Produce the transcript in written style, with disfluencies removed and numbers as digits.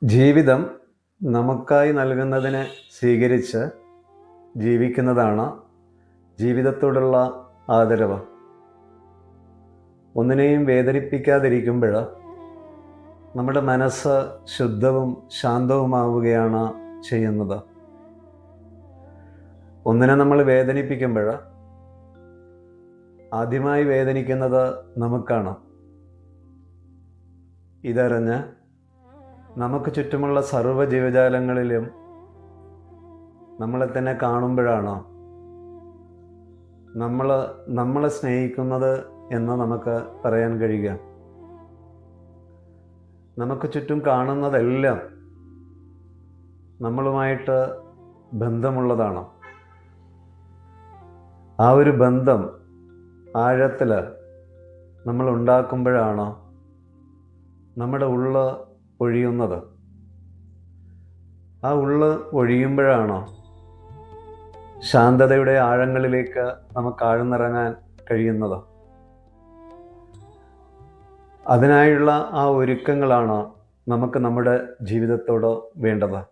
ജീവിതം നമുക്കായി നൽകുന്നതിനെ സ്വീകരിച്ച് ജീവിക്കുന്നതാണ് ജീവിതത്തോടുള്ള ആദരവ്. ഒന്നിനെയും വേദനിപ്പിക്കാതിരിക്കുമ്പോൾ നമ്മുടെ മനസ്സ് ശുദ്ധവും ശാന്തവുമാവുകയാണ് ചെയ്യുന്നത്. ഒന്നിനെ നമ്മൾ വേദനിപ്പിക്കുമ്പോൾ ആദ്യമായി വേദനിക്കുന്നത് നമുക്കാണ്. ഇതറിഞ്ഞ് നമുക്ക് ചുറ്റുമുള്ള സർവ്വ ജീവജാലങ്ങളിലും നമ്മളെ തന്നെ കാണുമ്പോഴാണ് നമ്മളെ സ്നേഹിക്കുന്നത് എന്ന് നമുക്ക് പറയാൻ കഴിയുക. നമുക്ക് ചുറ്റും കാണുന്നതെല്ലാം നമ്മളുമായിട്ട് ബന്ധമുള്ളതാണ്. ആ ഒരു ബന്ധം ആഴത്തിൽ നമ്മൾ ഉണ്ടാക്കുമ്പോഴാണ് നമ്മുടെ ഉള്ള് ഒഴിയുന്നത്. ആ ഉള്ള് ഒഴിയുമ്പോഴാണ് ശാന്തതയുടെ ആഴങ്ങളിലേക്ക് നമുക്ക് ആഴ്ന്നിറങ്ങാൻ കഴിയുന്നത്. അതിനായുള്ള ആ ഒരുക്കങ്ങളാണ് നമുക്ക് നമ്മുടെ ജീവിതത്തോട് വേണ്ടത്.